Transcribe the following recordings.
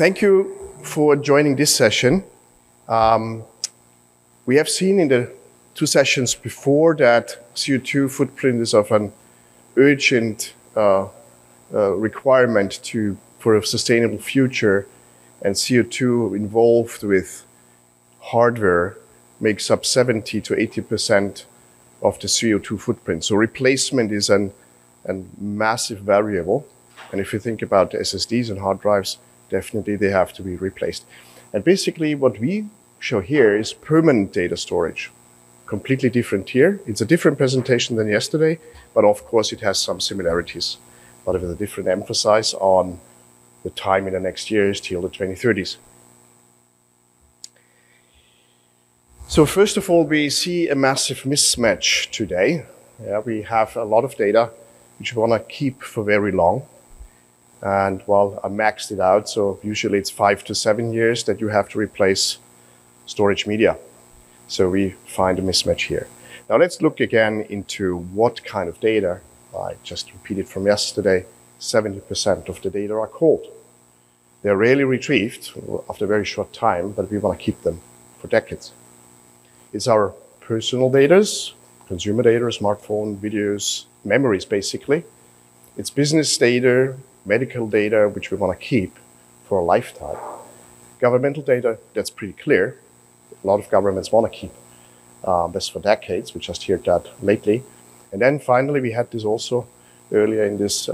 Thank you for joining this session. We have seen in the two sessions before that CO2 footprint is of an urgent requirement for a sustainable future, and CO2 involved with hardware makes up 70 to 80% of the CO2 footprint. So replacement is a massive variable. And if you think about the SSDs and hard drives, definitely they have to be replaced. And basically what we show here is permanent data storage. Completely different here. It's a different presentation than yesterday, but of course it has some similarities, but with a different emphasis on the time in the next years till the 2030s. So first of all, we see a massive mismatch today. We have a lot of data which we want to keep for very long. And well, I maxed it out, so usually it's 5 to 7 years that you have to replace storage media. So we find a mismatch here. Now let's look again into what kind of data. I just repeated from yesterday, 70% of the data are cold. They're rarely retrieved after a very short time, but we want to keep them for decades. It's our personal data, consumer data, smartphone, videos, memories basically. It's business data, medical data, which we want to keep for a lifetime. Governmental data, that's pretty clear. A lot of governments want to keep this for decades. We just heard that lately. And then finally, we had this also earlier in this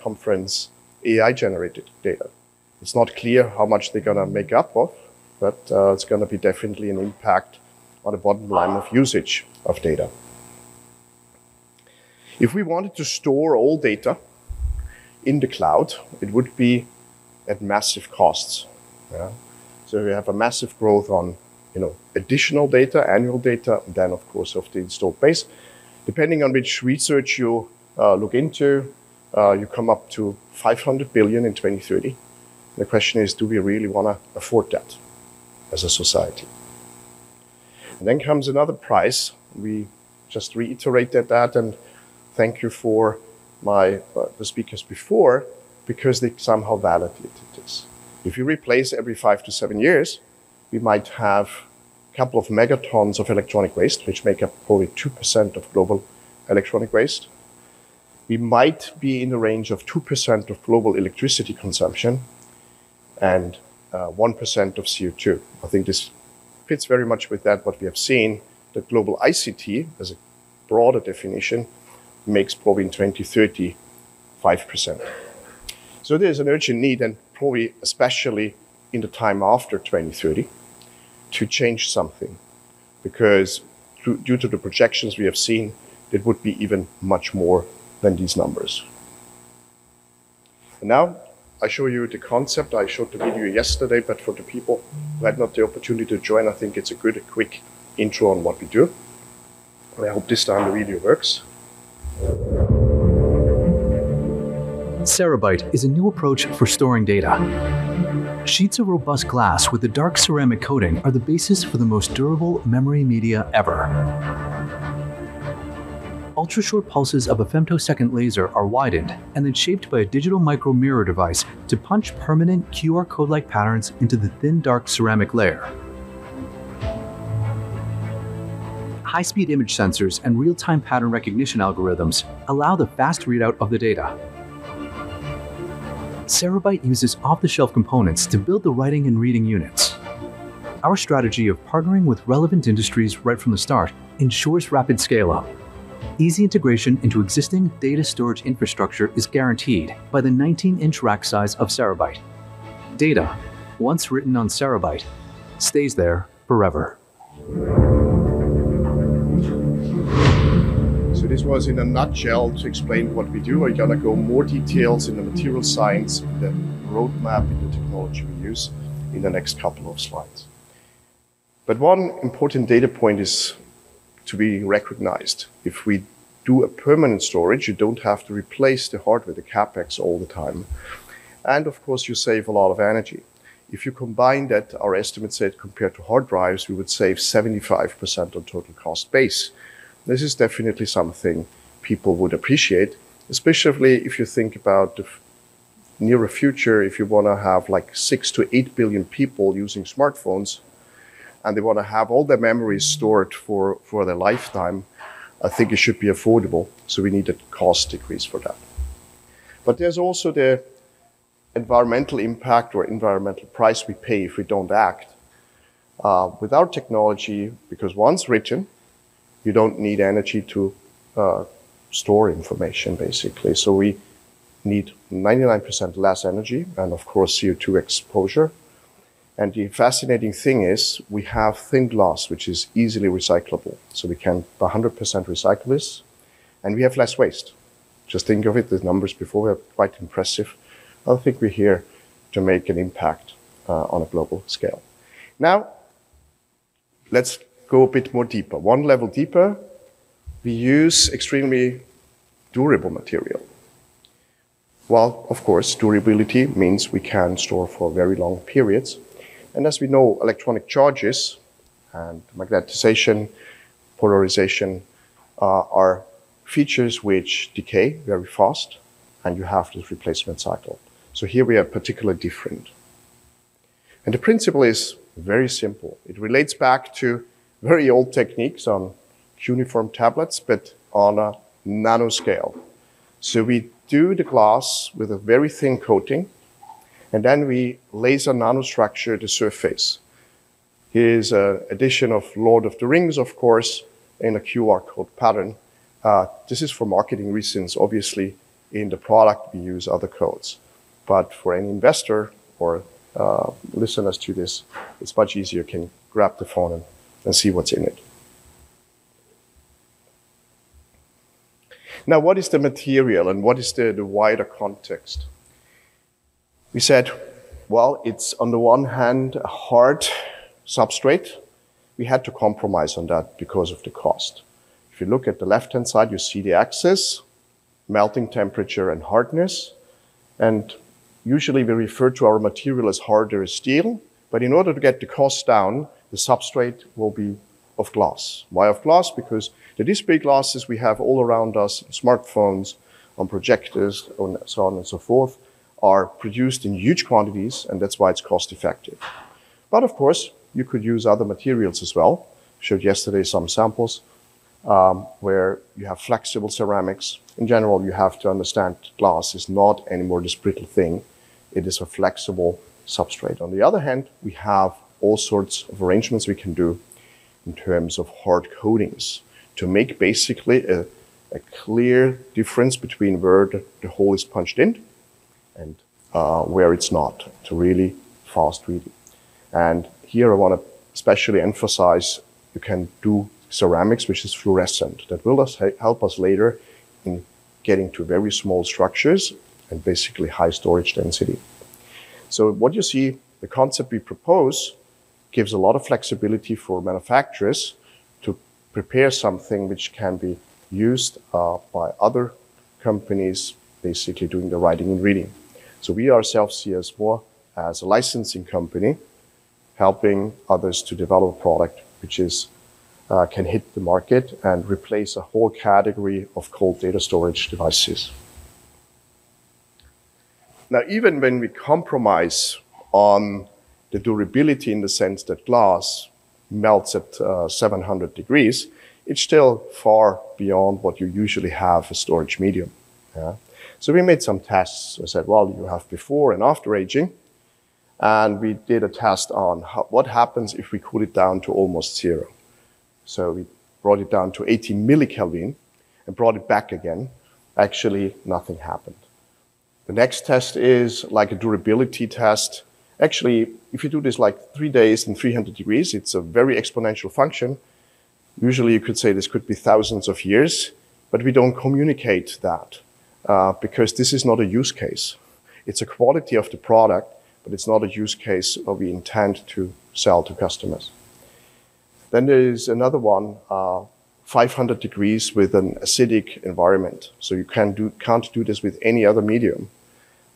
conference, AI-generated data. It's not clear how much they're going to make up of, but it's going to be definitely an impact on the bottom line of usage of data. If we wanted to store all data in the cloud, it would be at massive costs. Yeah? So we have a massive growth on additional data, annual data, and then of course of the installed base. Depending on which research you look into, you come up to 500 billion in 2030. The question is, do we really want to afford that as a society? And then comes another price. We just reiterated that, and thank you for the speakers before, because they somehow validated this. If you replace every 5 to 7 years, we might have a couple of megatons of electronic waste, which make up probably 2% of global electronic waste. We might be in the range of 2% of global electricity consumption and 1% of CO2. I think this fits very much with that, what we have seen, that global ICT, as a broader definition, makes probably in 2030, 5%. So there's an urgent need, and probably especially in the time after 2030, to change something, because due to the projections we have seen, it would be even much more than these numbers. And now I show you the concept. I showed the video yesterday, but for the people who had not the opportunity to join, I think it's a quick intro on what we do. And I hope this time the video works. Cerabyte is a new approach for storing data. Sheets of robust glass with a dark ceramic coating are the basis for the most durable memory media ever. Ultra-short pulses of a femtosecond laser are widened and then shaped by a digital micro-mirror device to punch permanent QR code-like patterns into the thin, dark ceramic layer. High-speed image sensors and real-time pattern recognition algorithms allow the fast readout of the data. Cerabyte uses off-the-shelf components to build the writing and reading units. Our strategy of partnering with relevant industries right from the start ensures rapid scale-up. Easy integration into existing data storage infrastructure is guaranteed by the 19-inch rack size of Cerabyte. Data, once written on Cerabyte, stays there forever. So this was in a nutshell to explain what we do. I'm going to go more details in the material science, in the roadmap, in the technology we use in the next couple of slides. But one important data point is to be recognized. If we do a permanent storage, you don't have to replace the hardware, the CapEx all the time. And of course, you save a lot of energy. If you combine that, our estimate said compared to hard drives, we would save 75% on total cost base. This is definitely something people would appreciate, especially if you think about the nearer future, if you want to have like 6 to 8 billion people using smartphones, and they want to have all their memories stored for their lifetime, I think it should be affordable. So we need a cost decrease for that. But there's also the environmental impact or environmental price we pay if we don't act. With our technology, because once written, you don't need energy to store information, basically. So we need 99% less energy and, of course, CO2 exposure. And the fascinating thing is we have thin glass, which is easily recyclable. So we can 100% recycle this, and we have less waste. Just think of it, the numbers before were quite impressive. I think we're here to make an impact on a global scale. Now, let's go a bit more deeper. One level deeper, we use extremely durable material. Well, of course, durability means we can store for very long periods. And as we know, electronic charges and magnetization, polarization are features which decay very fast, and you have this replacement cycle. So here we are particularly different. And the principle is very simple. It relates back to very old techniques on cuneiform tablets, but on a nanoscale. So we do the glass with a very thin coating, and then we laser nanostructure the surface. Here's an edition of Lord of the Rings, of course, in a QR code pattern. This is for marketing reasons. Obviously, in the product, we use other codes. But for any investor or listeners to this, it's much easier. You can grab the phone and see what's in it. Now, what is the material and what is the wider context? We said, well, it's on the one hand a hard substrate. We had to compromise on that because of the cost. If you look at the left-hand side, you see the axis, melting temperature and hardness. And usually we refer to our material as harder steel. But in order to get the cost down, the substrate will be of glass. Why of glass? Because the display glasses we have all around us, smartphones, on projectors, and so on and so forth, are produced in huge quantities, and that's why it's cost effective. But of course, you could use other materials as well. I showed yesterday some samples where you have flexible ceramics. In general, you have to understand glass is not anymore this brittle thing. It is a flexible substrate. On the other hand, we have all sorts of arrangements we can do in terms of hard coatings to make basically a clear difference between where the hole is punched in and where it's not, to really fast reading. And here I want to especially emphasize you can do ceramics, which is fluorescent. That will help us later in getting to very small structures and basically high storage density. So what you see, the concept we propose gives a lot of flexibility for manufacturers to prepare something which can be used by other companies basically doing the writing and reading. So we ourselves see us more as a licensing company, helping others to develop a product which is can hit the market and replace a whole category of cold data storage devices. Now, even when we compromise on the durability in the sense that glass melts at 700 degrees, it's still far beyond what you usually have a storage medium. Yeah? So we made some tests. I said, well, you have before and after aging. And we did a test on what happens if we cool it down to almost zero. So we brought it down to 18 millikelvin and brought it back again. Actually, nothing happened. The next test is like a durability test. Actually, if you do this like 3 days and 300 degrees, it's a very exponential function. Usually you could say this could be thousands of years, but we don't communicate that because this is not a use case. It's a quality of the product, but it's not a use case where we intend to sell to customers. Then there is another one, 500 degrees with an acidic environment. So you can't do this with any other medium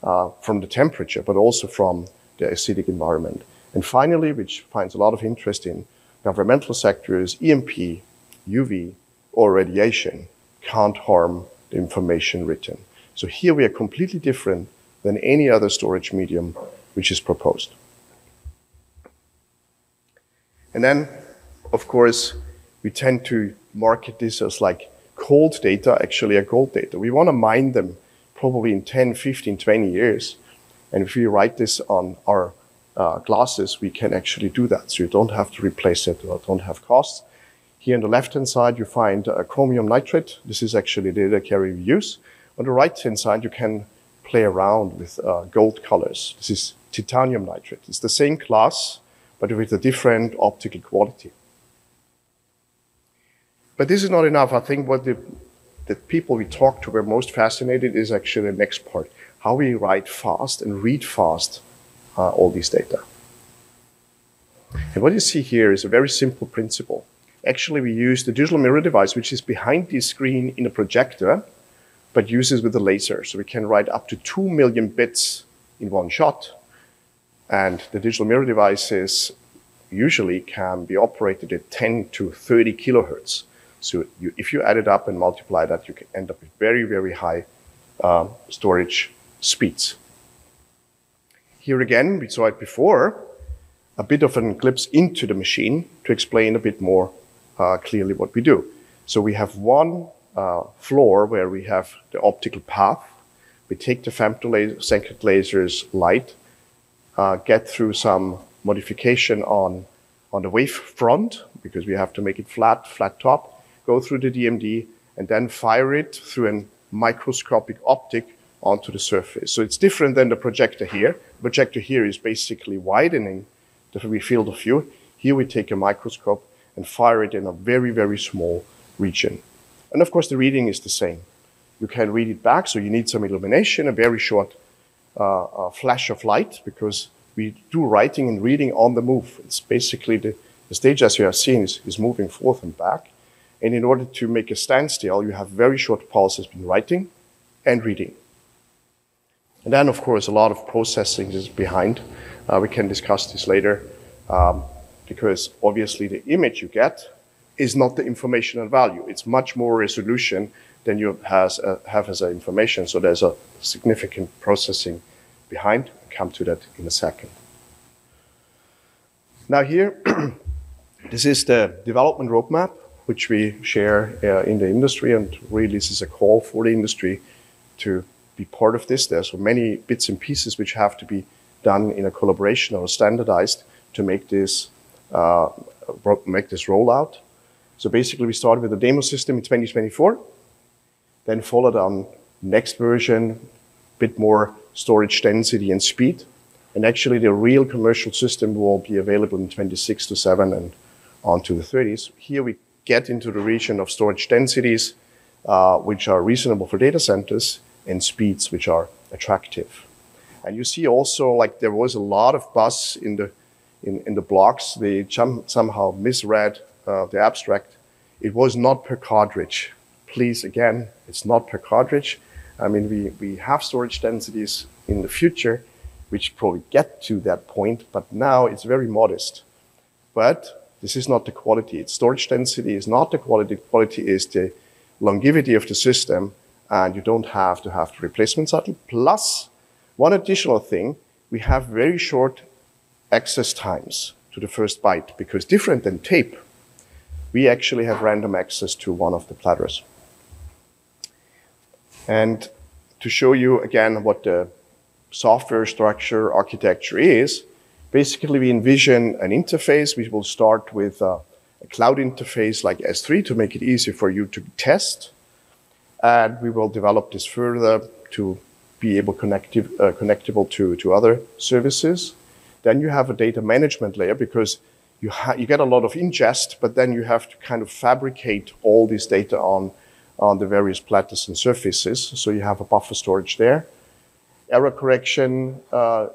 from the temperature, but also from the acidic environment. And finally, which finds a lot of interest in governmental sectors, EMP, UV, or radiation can't harm the information written. So here we are completely different than any other storage medium which is proposed. And then, of course, we tend to market this as like cold data, actually a gold data. We want to mine them probably in 10, 15, 20 years. And if we write this on our glasses, we can actually do that. So you don't have to replace it or don't have costs. Here on the left-hand side, you find chromium nitrate. This is actually the data carrier we use. On the right-hand side, you can play around with gold colors. This is titanium nitrate. It's the same class, but with a different optical quality. But this is not enough. I think what the people we talked to were most fascinated is actually the next part, how we write fast and read fast all these data. And what you see here is a very simple principle. Actually, we use the digital mirror device, which is behind the screen in a projector, but uses with a laser. So we can write up to 2 million bits in one shot. And the digital mirror devices usually can be operated at 10 to 30 kilohertz. So if you add it up and multiply that, you can end up with very, very high storage speeds. Here again, we saw it before, a bit of an glimpse into the machine to explain a bit more clearly what we do. So we have one floor where we have the optical path. We take the femtosecond laser's light, get through some modification on the wave front, because we have to make it flat top, go through the DMD, and then fire it through a microscopic optic onto the surface. So it's different than the projector here. The projector here is basically widening the field of view. Here we take a microscope and fire it in a very, very small region. And of course, the reading is the same. You can read it back, so you need some illumination, a very short flash of light, because we do writing and reading on the move. It's basically the stage, as you have seen, is moving forth and back. And in order to make a standstill, you have very short pulses between writing and reading. And then, of course, a lot of processing is behind. We can discuss this later, because obviously the image you get is not the informational value. It's much more resolution than you have as information. So there's a significant processing behind. I'll come to that in a second. Now here, this is the development roadmap, which we share in the industry, and really this is a call for the industry to be part of this. There's so many bits and pieces which have to be done in a collaboration or standardized to make this rollout. So basically we started with a demo system in 2024, then followed on next version, bit more storage density and speed. And actually the real commercial system will be available in 26 to 7 and on to the 30s. Here we get into the region of storage densities, which are reasonable for data centers, and speeds which are attractive. And you see also, like, there was a lot of buzz in the blogs. They somehow misread the abstract. It was not per cartridge. Please, again, it's not per cartridge. I mean, we have storage densities in the future, which probably get to that point, but now it's very modest. But this is not the quality. Storage density is not the quality. Quality is the longevity of the system, and you don't have to have the replacement cycle. Plus, one additional thing, we have very short access times to the first byte, because different than tape, we actually have random access to one of the platters. And to show you again what the software structure architecture is, basically we envision an interface. We will start with a cloud interface like S3 to make it easier for you to test. And we will develop this further to be able connectable to other services. Then you have a data management layer, because you get a lot of ingest, but then you have to kind of fabricate all this data on the various platters and surfaces. So you have a buffer storage there. Error correction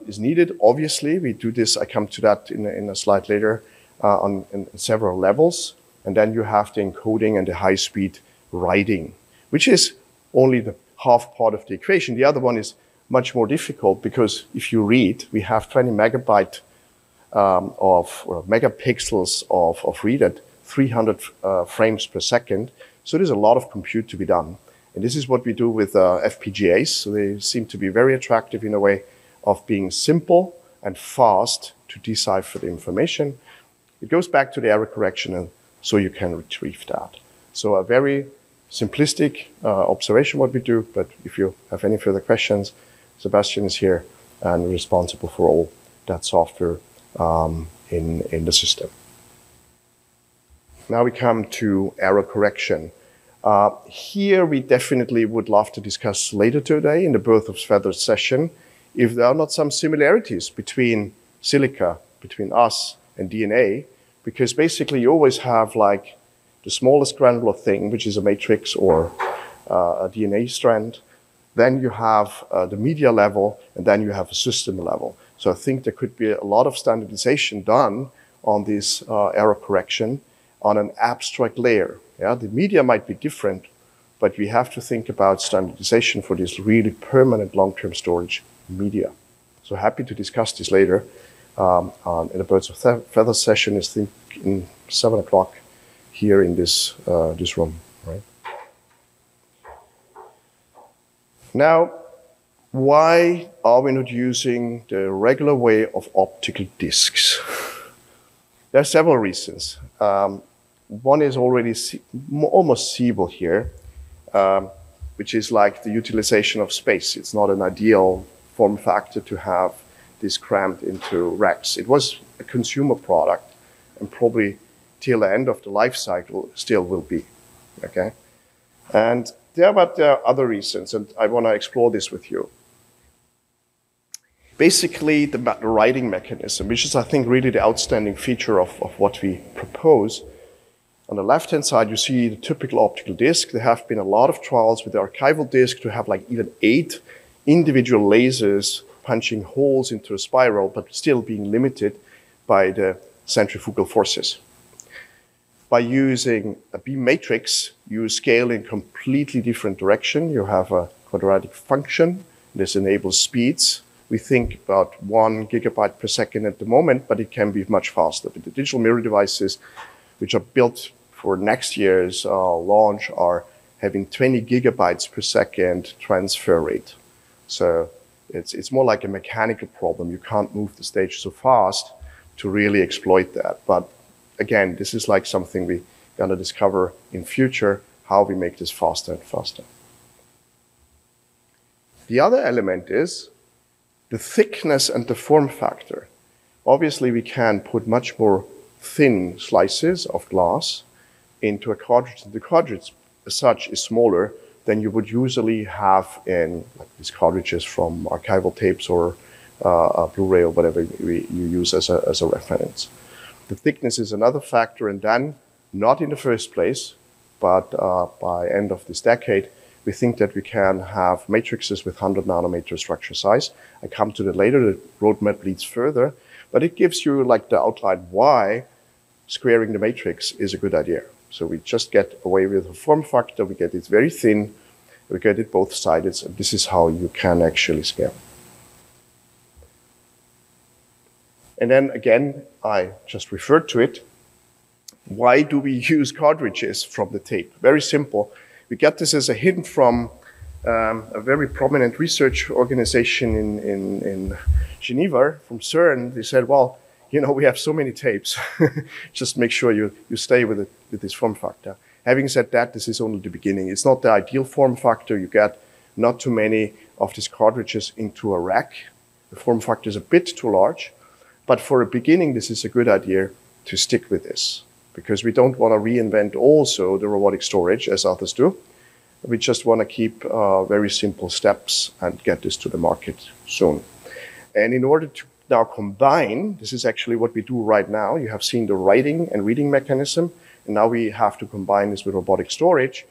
is needed. Obviously, we do this. I come to that in a slide later in several levels. And then you have the encoding and the high-speed writing, which is only the half part of the equation. The other one is much more difficult, because if you read, we have 20 megabyte or megapixels of read at 300 frames per second. So there's a lot of compute to be done. And this is what we do with FPGAs. So they seem to be very attractive in a way of being simple and fast to decipher the information. It goes back to the error correction, and so you can retrieve that. So a very simplistic observation what we do, but if you have any further questions, Sebastian is here and responsible for all that software in the system. Now we come to error correction. Here we definitely would love to discuss later today in the birth of feathers session if there are not some similarities between silica, between us and DNA, because basically you always have like the smallest granular thing, which is a matrix or a DNA strand. Then you have the media level, and then you have a system level. So I think there could be a lot of standardization done on this error correction on an abstract layer. Yeah, the media might be different, but we have to think about standardization for this really permanent long-term storage media. So happy to discuss this later in the Birds of Feathers session. I think in 7 o'clock here in this room. Right? Now, why are we not using the regular way of optical disks? There are several reasons. One is already almost seeable here, which is like the utilization of space. It's not an ideal form factor to have this crammed into racks. It was a consumer product, and probably till the end of the life cycle still will be, okay? And there are other reasons, and I want to explore this with you. Basically, the writing mechanism, which is, I think, really the outstanding feature of what we propose. On the left-hand side, you see the typical optical disk. There have been a lot of trials with the archival disk to have like even 8 individual lasers punching holes into a spiral, but still being limited by the centrifugal forces. By using a beam matrix, you scale in completely different direction. You have a quadratic function. This enables speeds. We think about 1 gigabyte per second at the moment, but it can be much faster. But the digital mirror devices, which are built for next year's launch, are having 20 gigabytes per second transfer rate. So it's more like a mechanical problem. You can't move the stage so fast to really exploit that. But again, this is like something we're going to discover in future, how we make this faster and faster. The other element is the thickness and the form factor. Obviously, we can put much more thin slices of glass into a cartridge. The cartridge as such is smaller than you would usually have in like these cartridges from archival tapes or Blu-ray or whatever you use as a reference. The thickness is another factor, and then, not in the first place, but by end of this decade, we think that we can have matrices with 100 nanometer structure size. I come to that later. The roadmap leads further, but it gives you like the outline why squaring the matrix is a good idea. So we just get away with a form factor. We get it very thin. We get it both sided, and this is how you can actually scale. And then again, I just referred to it. Why do we use cartridges from the tape? Very simple. We get this as a hint from a very prominent research organization in Geneva, from CERN. They said, well, you know, we have so many tapes. Just make sure you stay with this form factor. Having said that, this is only the beginning. It's not the ideal form factor. You get not too many of these cartridges into a rack. The form factor is a bit too large. But for a beginning, this is a good idea to stick with this, because we don't want to reinvent also the robotic storage as others do. We just want to keep very simple steps and get this to the market soon. And in order to now combine, this is actually what we do right now. You have seen the writing and reading mechanism, and now we have to combine this with robotic storage.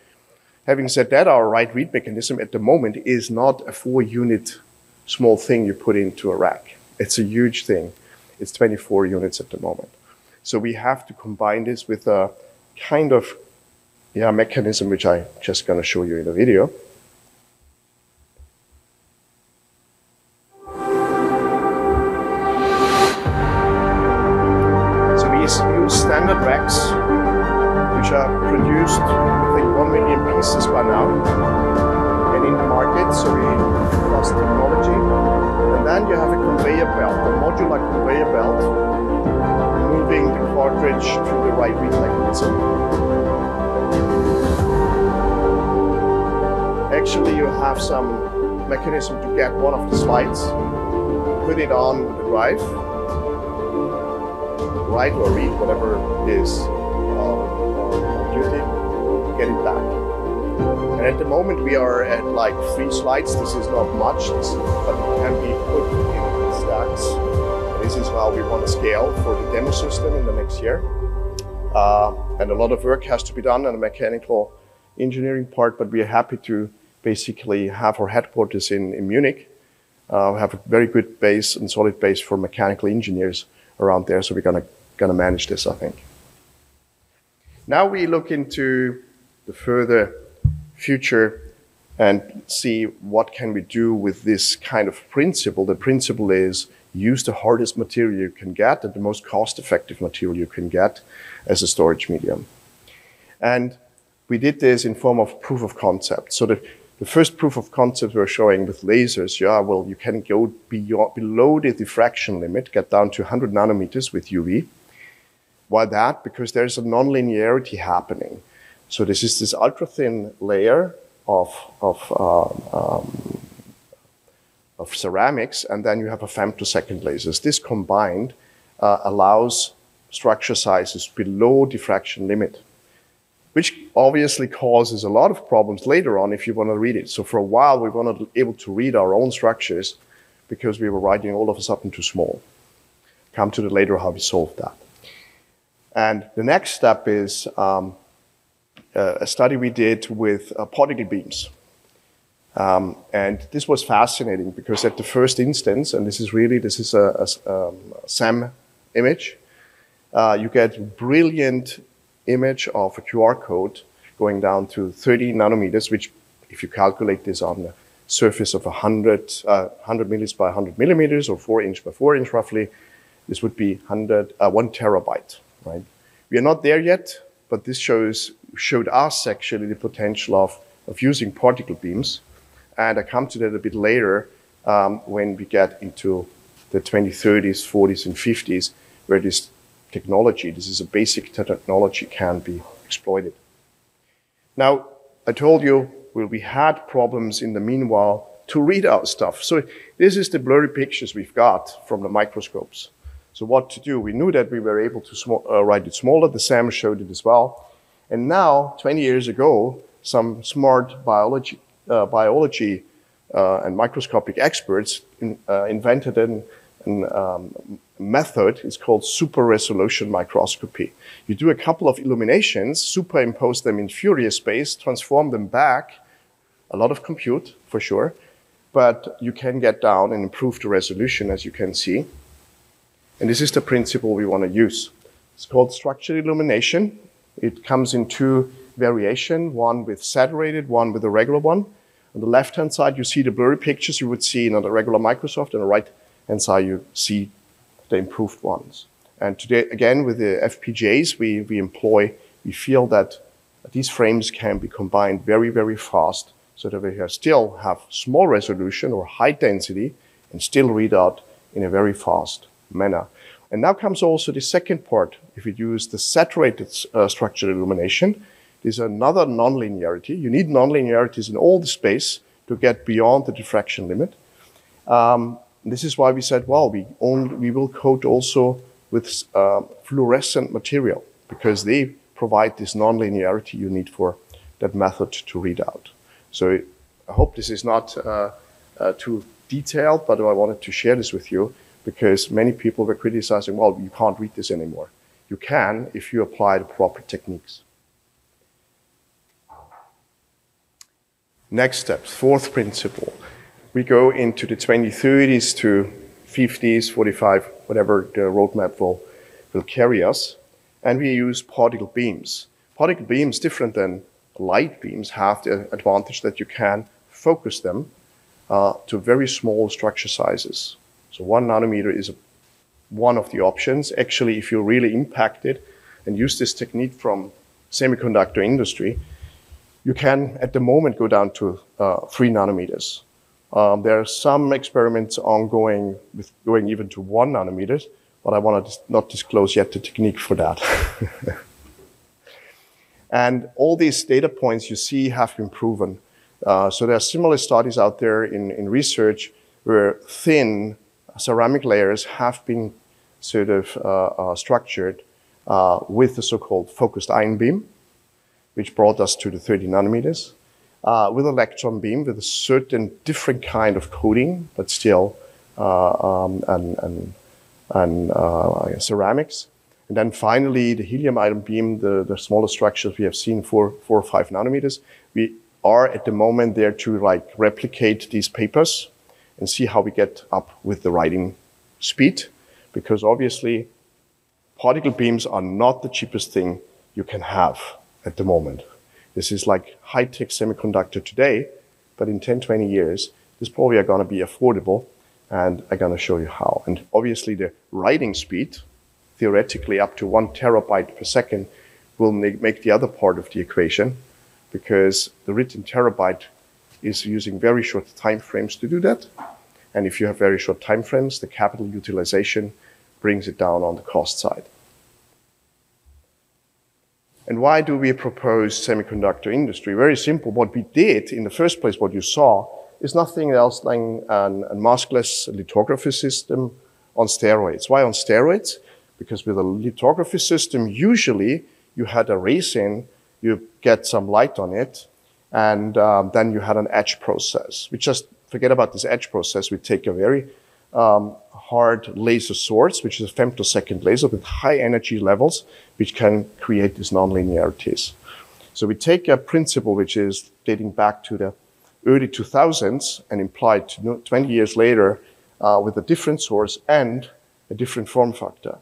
Having said that, our write-read mechanism at the moment is not a 4-unit small thing you put into a rack. It's a huge thing. It's 24 units at the moment. So we have to combine this with a kind of mechanism, which I'm just going to show you in a video. So we use standard racks, which are produced, I think, 1 million pieces by now. showed you like a conveyor belt, moving the cartridge through the right read mechanism. Actually, you have some mechanism to get one of the slides, put it on the drive, write or read, whatever is on duty, get it back. And at the moment we are at like 3 slides. This is not much, but it can be put in stacks. And this is how we want to scale for the demo system in the next year. And a lot of work has to be done on the mechanical engineering part, but we are happy to basically have our headquarters in Munich. We have a very good base and solid base for mechanical engineers around there, so we're gonna manage this, I think. Now we look into the further future and see what can we do with this kind of principle. The principle is use the hardest material you can get and the most cost-effective material you can get as a storage medium. And we did this in form of proof of concept. So the first proof of concept we're showing with lasers, yeah, well, you can go below the diffraction limit, get down to 100 nanometers with UV. Why that? Because there's a nonlinearity happening. So this is this ultra-thin layer of ceramics, and then you have a femtosecond lasers. This combined allows structure sizes below diffraction limit, which obviously causes a lot of problems later on if you want to read it. So for a while, we wanted to be able to read our own structures because we were writing all of a sudden too small. Come to the later how we solved that. And the next step is a study we did with particle beams. And this was fascinating because at the first instance, and this is a SEM image, you get brilliant image of a QR code going down to 30 nanometers, which if you calculate this on the surface of 100 millimeters by 100 millimeters or 4 inch by 4 inch roughly, this would be 1 terabyte, right? We are not there yet, but this showed us actually the potential of using particle beams. And I come to that a bit later when we get into the 2030s, 40s, and 50s, where this technology, this is a basic technology, can be exploited. Now, I told you, well, we had problems in the meanwhile to read our stuff. So this is the blurry pictures we've got from the microscopes. So what to do? We knew that we were able to write it smaller. The SAM showed it as well. And now, 20 years ago, some smart biology and microscopic experts invented a method. It's called super resolution microscopy. You do a couple of illuminations, superimpose them in Fourier space, transform them back, a lot of compute for sure, but you can get down and improve the resolution, as you can see. And this is the principle we want to use. It's called structured illumination. It comes in 2 variations, one with saturated, one with a regular one. On the left-hand side, you see the blurry pictures you would see in a regular Microsoft, and on the right-hand side, you see the improved ones. And today, again, with the FPGAs we feel that these frames can be combined very, very fast so that we still have small resolution or high density and still read out in a very fast manner. And now comes also the second part. If we use the saturated structured illumination, there's another nonlinearity. You need nonlinearities in all the space to get beyond the diffraction limit. This is why we said, well, we will coat also with fluorescent material because they provide this nonlinearity you need for that method to read out. So I hope this is not too detailed, but I wanted to share this with you because many people were criticizing, well, you can't read this anymore. You can if you apply the proper techniques. Next steps, 4th principle. We go into the 2030s to 50s, 45, whatever the roadmap will carry us, and we use particle beams. Particle beams, different than light beams, have the advantage that you can focus them to very small structure sizes. So 1 nanometer is one of the options. Actually, if you really impact it and use this technique from semiconductor industry, you can, at the moment, go down to 3 nanometers. There are some experiments ongoing with going even to 1 nanometer, but I want to not disclose yet the technique for that. And all these data points you see have been proven. So there are similar studies out there in research where thin ceramic layers have been sort of structured with the so-called focused ion beam, which brought us to the 30 nanometers, with electron beam with a certain different kind of coating, but still ceramics. And then finally, the helium ion beam, the smaller structures we have seen, 4 or 5 nanometers. We are at the moment there to like replicate these papers and see how we get up with the writing speed, because obviously particle beams are not the cheapest thing you can have at the moment. This is like high-tech semiconductor today, but in 10, 20 years, this probably are going to be affordable, and I'm going to show you how. And obviously the writing speed, theoretically up to 1 terabyte per second, will make the other part of the equation, because the written terabyte is using very short time frames to do that. And if you have very short time frames, the capital utilization brings it down on the cost side. And why do we propose semiconductor industry? Very simple. What we did in the first place, what you saw, is nothing else than a maskless lithography system on steroids. Why on steroids? Because with a lithography system, usually you had a resin, you get some light on it, and then you had an etch process. We just forget about this etch process. We take a very hard laser source, which is a femtosecond laser with high energy levels, which can create these nonlinearities. So we take a principle which is dating back to the early 2000s and applied to 20 years later with a different source and a different form factor.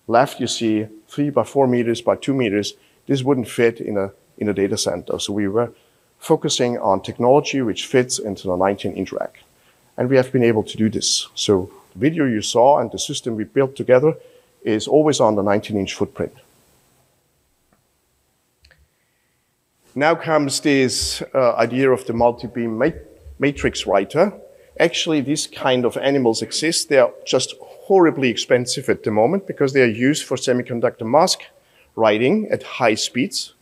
Left, you see 3 by 4 meters by 2 meters. This wouldn't fit in a data center. So we were focusing on technology which fits into the 19-inch rack. And we have been able to do this. So the video you saw and the system we built together is always on the 19-inch footprint. Now comes this idea of the multi-beam matrix writer. Actually, these kind of animals exist. They are just horribly expensive at the moment because they are used for semiconductor mask writing at high speeds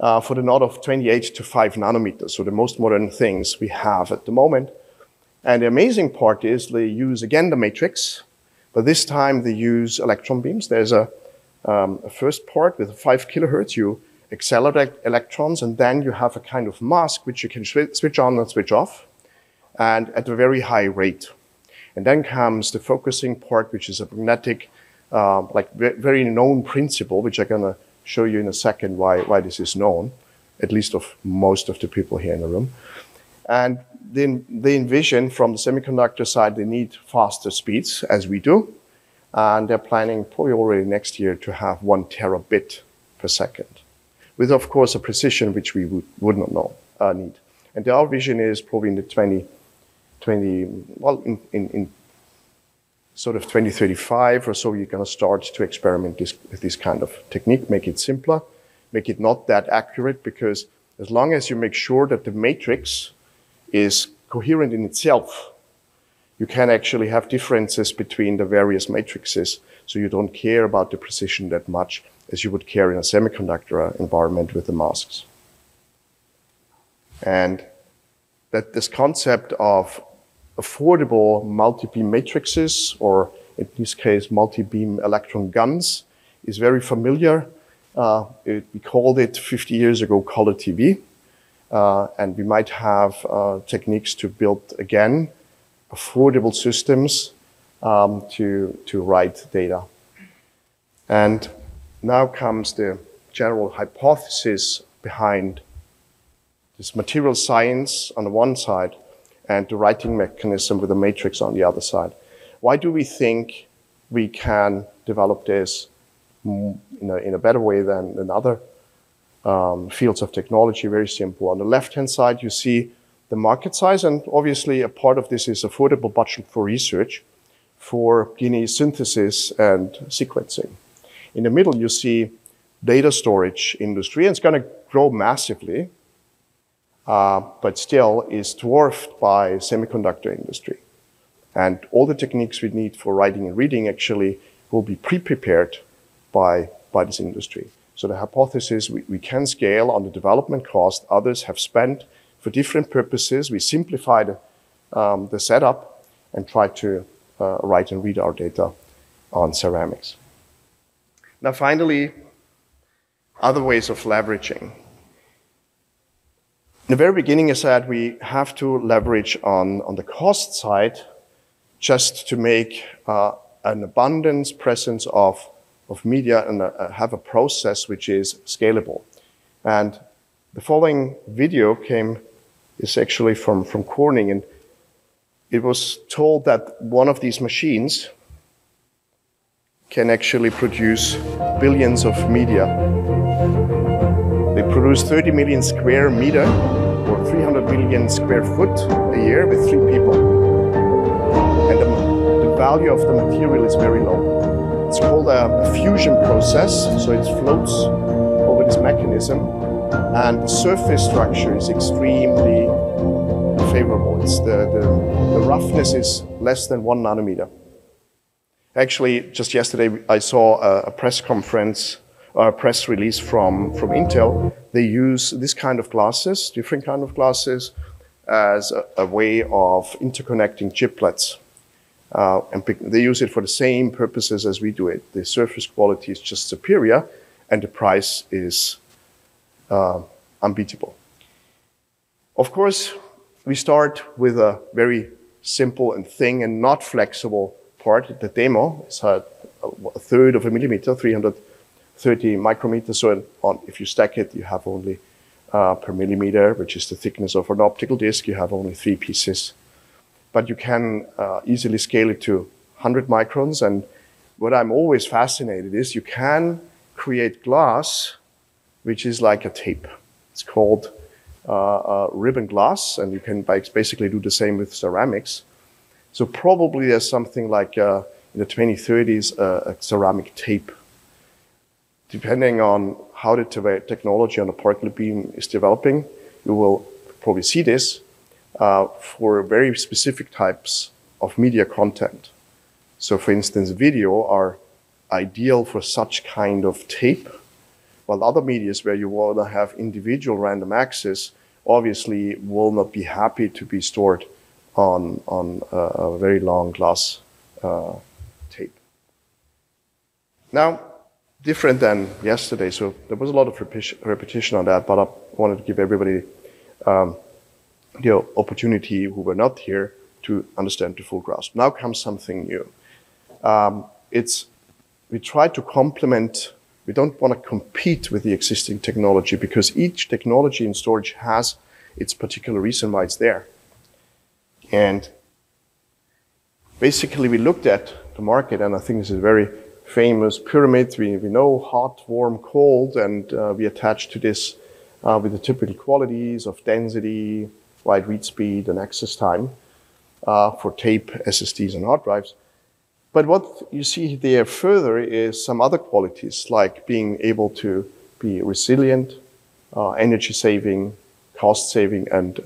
for the node of 28 to 5 nanometers. So the most modern things we have at the moment. And the amazing part is they use, again, the matrix, but this time they use electron beams. There's a first part with 5 kilohertz. You accelerate electrons, and then you have a kind of mask which you can switch on and switch off, and at a very high rate. And then comes the focusing part, which is a magnetic, very known principle, which I'm going to show you in a second why this is known, at least of most of the people here in the room. And then they envision from the semiconductor side, they need faster speeds, as we do. And they're planning probably already next year to have 1 terabit per second, with, of course, a precision which we would not need. And our vision is probably in the in sort of 2035 or so, you're going to start to experiment with this kind of technique, make it simpler, make it not that accurate, because as long as you make sure that the matrix is coherent in itself, you can actually have differences between the various matrices, so you don't care about the precision that much as you would care in a semiconductor environment with the masks. And that this concept of affordable multi-beam matrices, or in this case, multi-beam electron guns, is very familiar. We called it 50 years ago color TV. And we might have techniques to build, again, affordable systems to write data. And now comes the general hypothesis behind this material science on the one side and the writing mechanism with the matrix on the other side. Why do we think we can develop this in a better way than other fields of technology? Very simple. On the left-hand side, you see the market size, and obviously a part of this is affordable budget for research, for DNA synthesis and sequencing. In the middle, you see data storage industry, and it's going to grow massively. but still is dwarfed by semiconductor industry. And all the techniques we need for writing and reading actually will be pre-prepared by this industry. So the hypothesis, we can scale on the development cost others have spent for different purposes. We simplify the setup and try to write and read our data on ceramics. Now finally, other ways of leveraging. In the very beginning, I said we have to leverage on the cost side just to make an abundance presence of media and have a process which is scalable. And the following video is actually from Corning, and it was told that one of these machines can actually produce billions of media. They produce 30 million square meter or 300 million square foot a year with 3 people. And the value of the material is very low. It's called a fusion process, so it floats over this mechanism, and the surface structure is extremely favorable. The roughness is less than 1 nanometer. Actually, just yesterday I saw a press conference, a press release from Intel. They use this kind of glasses, different kind of glasses, as a way of interconnecting chiplets. And they use it for the same purposes as we do it. The surface quality is just superior, and the price is unbeatable. Of course, we start with a very simple and thin and not flexible part. The demo is a third of a millimeter, 330 micrometers. So if you stack it, you have only per millimeter, which is the thickness of an optical disc, you have only 3 pieces. But you can easily scale it to 100 microns. And what I'm always fascinated is you can create glass, which is like a tape. It's called ribbon glass, and you can basically do the same with ceramics. So probably there's something like in the 2030s a ceramic tape. Depending on how the technology on the particle beam is developing, you will probably see this for very specific types of media content. So for instance, video are ideal for such kind of tape, while other medias where you want to have individual random access obviously will not be happy to be stored on a very long glass tape. Now, different than yesterday, so there was a lot of repetition on that, but I wanted to give everybody the opportunity who were not here to understand the full grasp. Now comes something new. We try to complement. We don't want to compete with the existing technology because each technology in storage has its particular reason why it's there. And basically we looked at the market, and I think this is a very famous pyramid. We know hot, warm, cold, and we attach to this with the typical qualities of density, write, read speed, and access time for tape, SSDs, and hard drives. But what you see there further is some other qualities, like being able to be resilient, energy saving, cost saving, and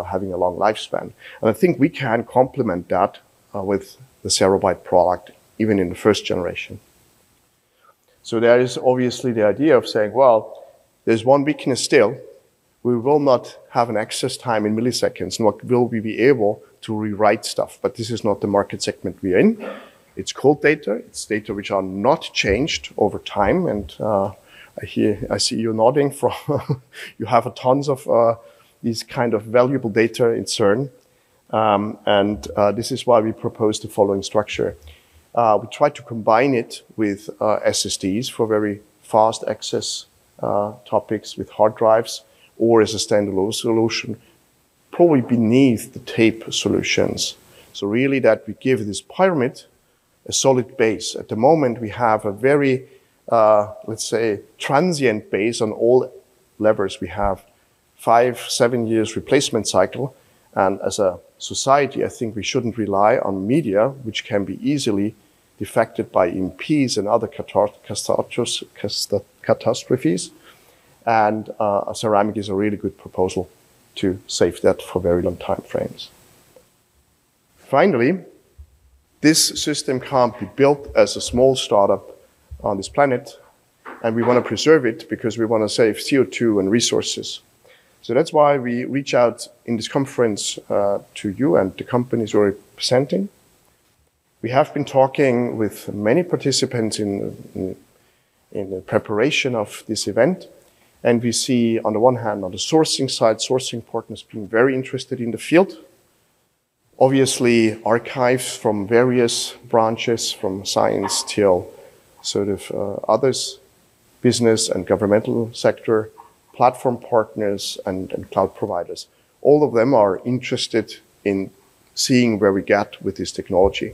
having a long lifespan. And I think we can complement that with the Cerabyte product, even in the first generation. So there is obviously the idea of saying, well, there's one weakness still. We will not have an access time in milliseconds, nor will we be able to rewrite stuff. But this is not the market segment we're in. It's cold data. It's data which are not changed over time. And I see you nodding. You have tons of these kind of valuable data in CERN. This is why we propose the following structure. We try to combine it with SSDs for very fast access topics with hard drives, or as a standalone solution, probably beneath the tape solutions. So really that we give this pyramid a solid base. At the moment, we have a very, let's say, transient base on all levers. We have 5-7 years replacement cycle. And as a society, I think we shouldn't rely on media, which can be easily defected by EMPs and other catastrophes. And a ceramic is a really good proposal to save that for very long time frames. Finally, this system can't be built as a small startup on this planet, and we want to preserve it because we want to save CO2 and resources. So that's why we reach out in this conference to you and the companies we're representing. We have been talking with many participants in the preparation of this event, and we see on the one hand, on the sourcing side, sourcing partners being very interested in the field. Obviously, archives from various branches, from science till sort of others, business and governmental sector, platform partners and cloud providers. All of them are interested in seeing where we get with this technology.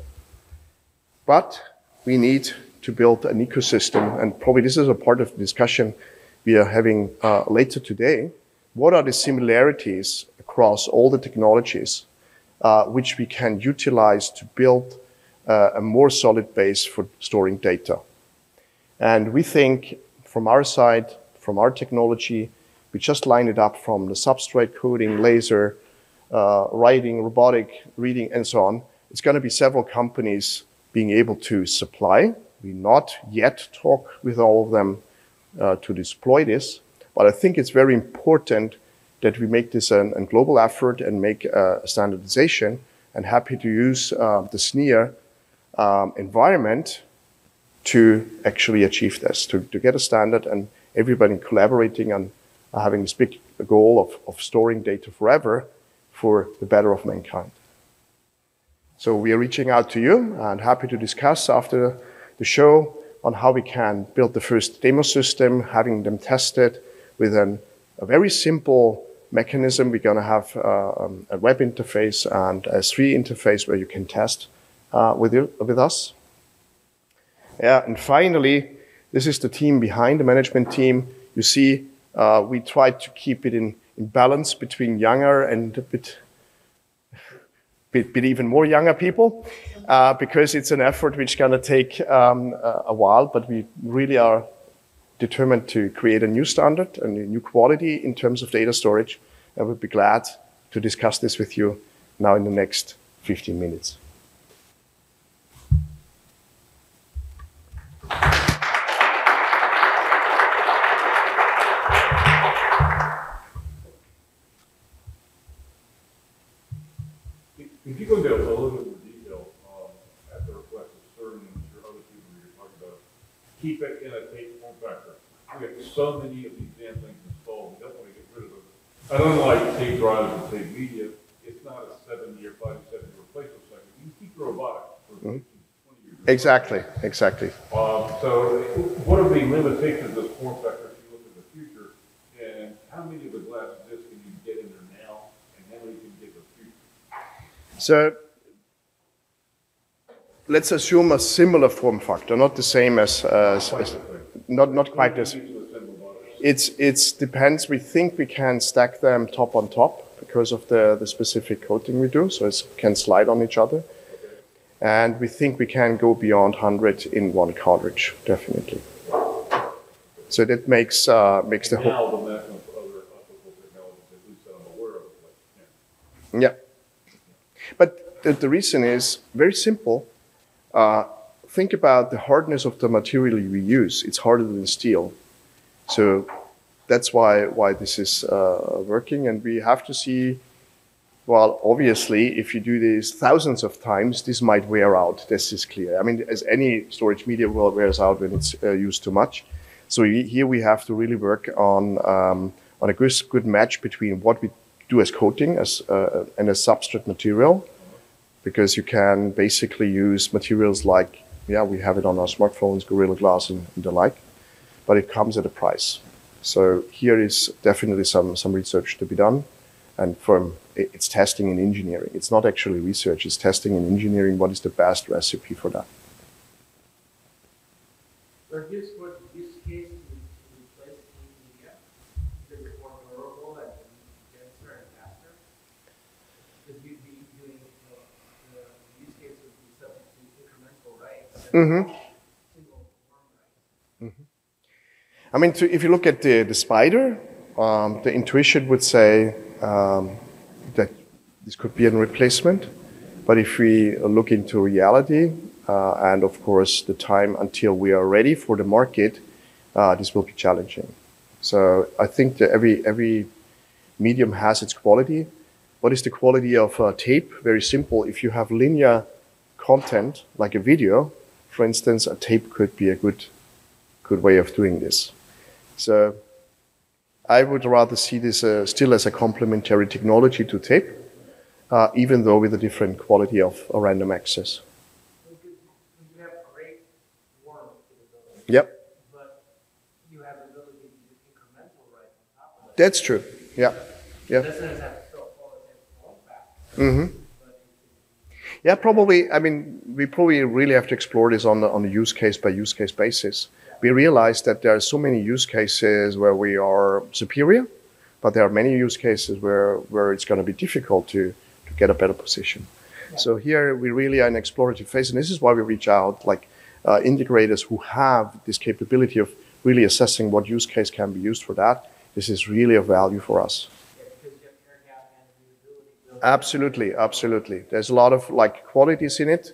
But we need to build an ecosystem, and probably this is a part of the discussion we are having later today. What are the similarities across all the technologies which we can utilize to build a more solid base for storing data? And we think from our side, from our technology, we just line it up from the substrate coding, laser, writing, robotic, reading, and so on. It's going to be several companies being able to supply. We not yet talk with all of them to deploy this, but I think it's very important that we make this a global effort and make a standardization, and happy to use the SNIA environment to actually achieve this, to get a standard and everybody collaborating on having this big goal of storing data forever for the better of mankind. So we are reaching out to you and happy to discuss after the show on how we can build the first demo system, having them tested with a very simple mechanism. We're going to have a web interface and a S3 interface where you can test with us. Yeah, and finally, this is the team behind the management team. You see, we tried to keep it in balance between younger and a bit even more younger people, because it's an effort which is going to take a while, but we really are determined to create a new standard and a new quality in terms of data storage. I would be glad to discuss this with you now in the next 15 minutes. If you go into a little bit more detail at the request of CERN and your other people you're talking about, keep it in a tape form factor. We have so many of these damn things installed, we don't want to get rid of them. And unlike tape drives and tape media, it's not a 7-year, 5 to 7 year replacement cycle. You can keep the robotic for 15 to 20 years. Exactly. So what are the limitations of this form factor if you look at the future? And how many of the glass discs can you get in there now? And how many can you get in the future? So let's assume a similar form factor, not the same as not quite as. It depends. We think we can stack them top on top because of the specific coating we do, so it can slide on each other. And we think we can go beyond 100 in one cartridge, definitely. So that makes the whole. Yeah. But the reason is very simple. Think about the hardness of the material we use. It's harder than steel. So that's why this is working. And we have to see, well, obviously, if you do this thousands of times, this might wear out. This is clear. I mean, as any storage media wears out when it's used too much. So here we have to really work on a good match between what we do as coating and as substrate material, because you can basically use materials like, we have it on our smartphones, Gorilla Glass and the like, but it comes at a price. So here is definitely some research to be done, and it's testing and engineering. It's not actually research, it's testing and engineering what is the best recipe for that. For this use case to replace media, because it's more durable and denser and faster, because you'd be doing the use case would be subject to incremental writes. Single form writes. I mean, if you look at the spider, the intuition would say that this could be a replacement. But if we look into reality, and of course the time until we are ready for the market, this will be challenging. So I think that every medium has its quality. What is the quality of tape? Very simple. If you have linear content, like a video, for instance, a tape could be a good way of doing this. So I would rather see this still as a complementary technology to tape, even though with a different quality of random access. You have great warm capability. Yep. But you have the ability to do incremental right on top of it. That's true. Yeah. Yeah. It doesn't have to still follow the same form factor. Mm-hmm. Yeah, probably. I mean, we probably really have to explore this on a use case by use case basis. We realize that there are so many use cases where we are superior, but there are many use cases where it's going to be difficult to get a better position. Yeah. So here we really are in explorative phase, and this is why we reach out, like integrators who have this capability of really assessing what use case can be used for that. This is really of value for us. Absolutely, absolutely. There's a lot of like qualities in it,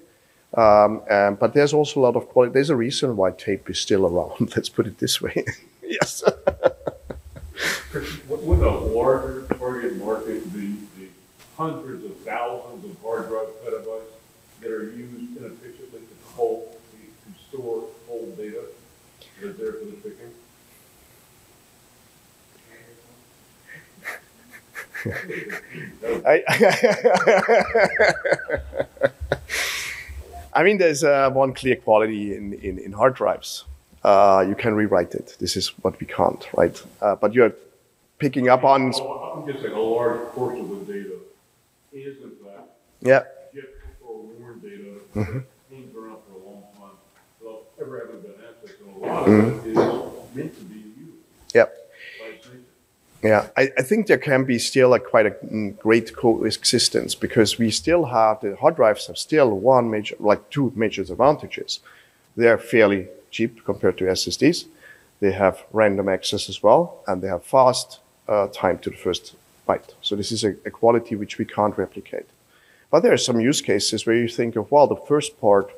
but there's also a lot of quality. There's a reason why tape is still around. Let's put it this way. Yes. Would a larger target market be the hundreds of thousands of hard drive petabytes that are used inefficiently to store old data that are there for the picking? I mean, there's one clear quality in hard drives. You can rewrite it. This is what we can't, right? But you're picking up on. I'm guessing a large portion of the data is in fact shipped or worn data that hangs around for a long time without ever having been accessed. And a lot of it is meant to be used. Yep. Yeah, I think there can be still quite a great coexistence because we still have, the hard drives have still two major advantages. They are fairly cheap compared to SSDs. They have random access as well, and they have fast time to the first byte. So this is a quality which we can't replicate. But there are some use cases where you think of, well, the first part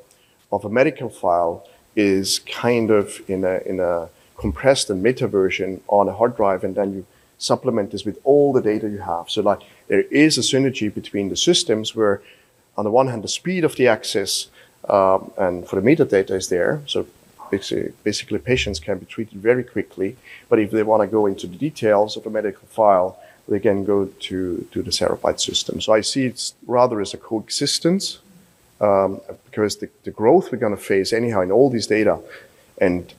of a medical file is kind of in a compressed and meta version on a hard drive, and then you supplement this with all the data you have. So like there is a synergy between the systems where on the one hand, the speed of the access and for the metadata is there. So basically patients can be treated very quickly. But if they want to go into the details of a medical file, they can go to the Cerabyte system. So I see it's rather as a coexistence because the growth we're going to face anyhow in all these data, and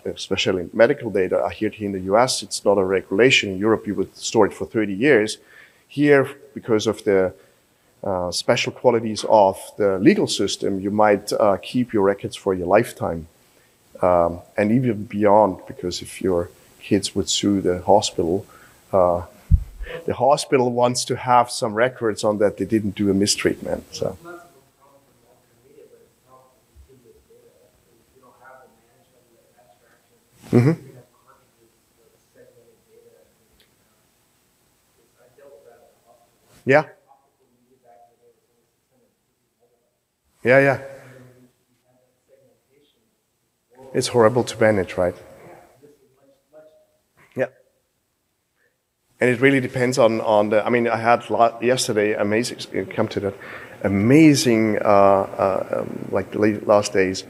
especially medical data, here in the US, it's not a regulation. In Europe, you would store it for 30 years. Here, because of the special qualities of the legal system, you might keep your records for your lifetime. And even beyond, because if your kids would sue the hospital wants to have some records on that they didn't do a mistreatment. So. Mm-hmm. Yeah. Yeah. It's horrible to manage, right? Yeah. And it really depends on the. I mean, I had yesterday amazing. Come to that amazing like the last days.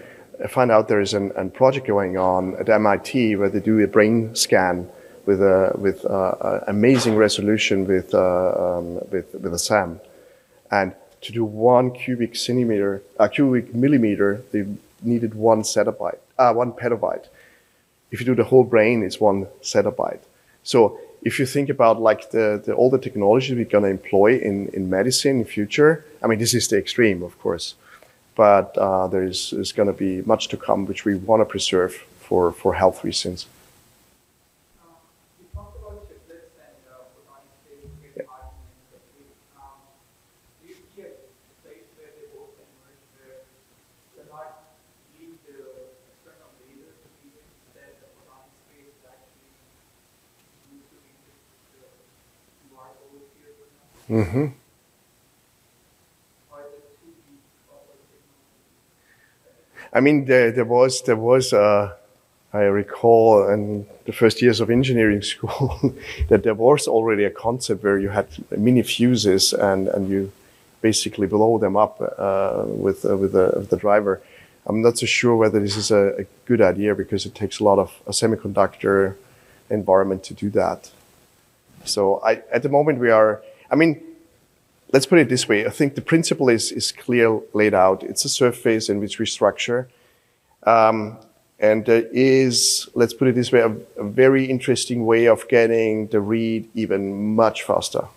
I found out there is a project going on at MIT where they do a brain scan with amazing resolution with a SAM, and to do 1 cubic millimeter, they needed 1 petabyte. If you do the whole brain, it's 1 zettabyte. So if you think about like all the technology we're going to employ in medicine in future, I mean, this is the extreme, of course. But there's going to be much to come, which we want to preserve for health reasons. You talked about chiplets and photonic state do you get a place where they both emerge where they're not leave the external laser to be instead the photonic space is actually used to be the QR code Mm-hmm. Or is it too deep for what technology? I mean, there was I recall in the first years of engineering school that there was already a concept where you had mini fuses and you basically blow them up with the driver. I'm not so sure whether this is a good idea because it takes a lot of a semiconductor environment to do that. So at the moment I mean, let's put it this way. I think the principle is clear laid out. It's a surface in which we structure. And there is, let's put it this way, a very interesting way of getting the read even much faster.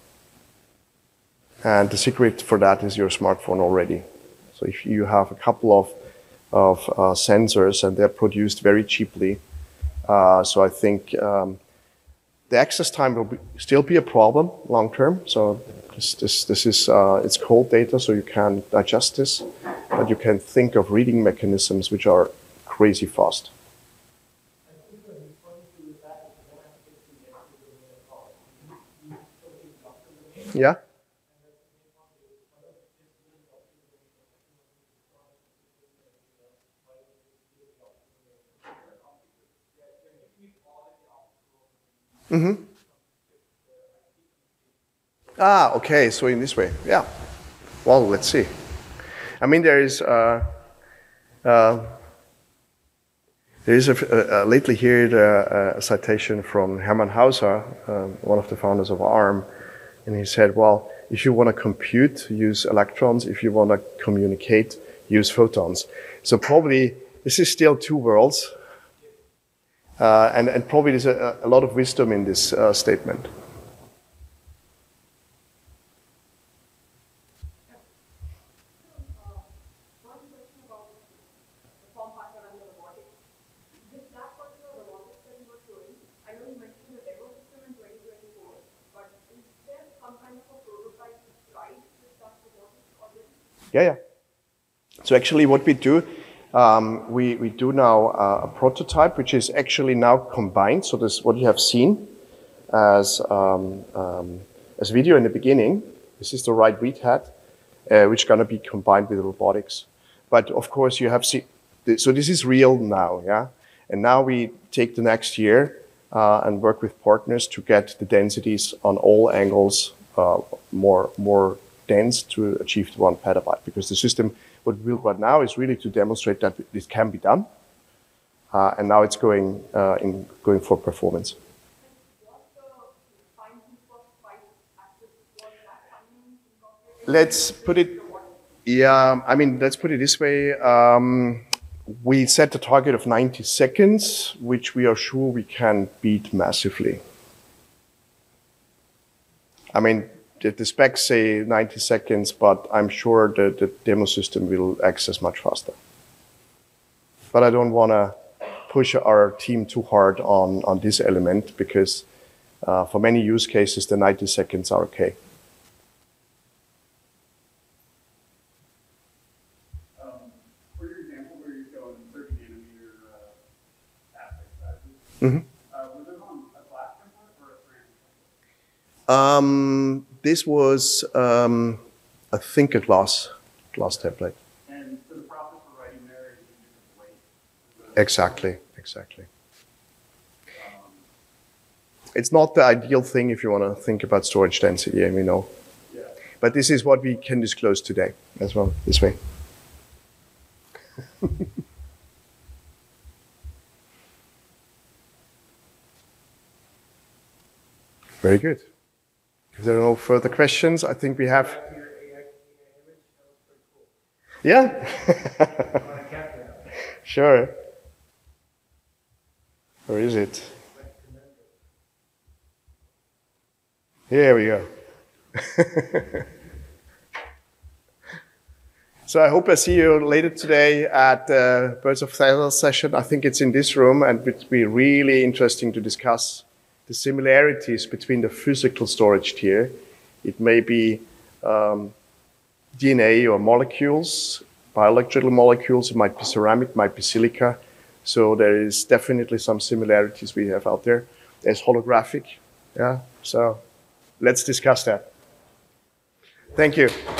And the secret for that is your smartphone already. So if you have a couple of sensors and they're produced very cheaply, so I think the access time will still be a problem long term. So this is it's cold data, so you can digest this, but you can think of reading mechanisms which are crazy fast. I think the important to do that is one aspect to get to the main call. You still need doctor domain. Yeah. And that's the main one is whether it's just doing doctor domain or Mm-hmm. Ah, okay. So in this way, yeah. Well, let's see. I mean, there is lately here a citation from Hermann Hauser, one of the founders of ARM, and he said, "Well, if you want to compute, use electrons. If you want to communicate, use photons." So probably this is still two worlds. And probably there's a lot of wisdom in this statement. One question about the form factor and the robotics. This that particular robotics that you were showing, I know you mentioned the demo system in 2024, but is there some kind of a prototype to try with that robotics already? Yeah. So actually what we do, we do now a prototype, which is actually now combined. So this what you have seen as video in the beginning. This is the right read head, which is going to be combined with robotics. But of course, you have seen. So this is real now, yeah. And now we take the next year and work with partners to get the densities on all angles more dense to achieve the 1 petabyte. Because the system what we build right now is really to demonstrate that this can be done, and now it's going for performance. Let's put it. Yeah, I mean, let's put it this way. We set the target of 90 seconds, which we are sure we can beat massively. I mean, the specs say 90 seconds, but I'm sure that the demo system will access much faster. But I don't want to push our team too hard on this element because for many use cases, the 90 seconds are okay. For your example, where you're showing 30 nanometer aspect sizes, Mm-hmm. was it on a glass template or a ceramic template? This was, I think, a glass template. And for the process of writing there, you use weight. Exactly. It's not the ideal thing if you want to think about storage density, and we know. Yeah. But this is what we can disclose today as well, this way. Very good. If there are no further questions, I think we have. Your AI image, that was pretty cool. Yeah? I want to capture that. Sure. Where is it? Here we go. So I hope I see you later today at the Birds of Feather session. I think it's in this room, and it will be really interesting to discuss the similarities between the physical storage tier. It may be DNA or molecules, bioelectrical molecules. It might be ceramic, might be silica. So there is definitely some similarities we have out there. There's holographic, yeah. So let's discuss that. Thank you.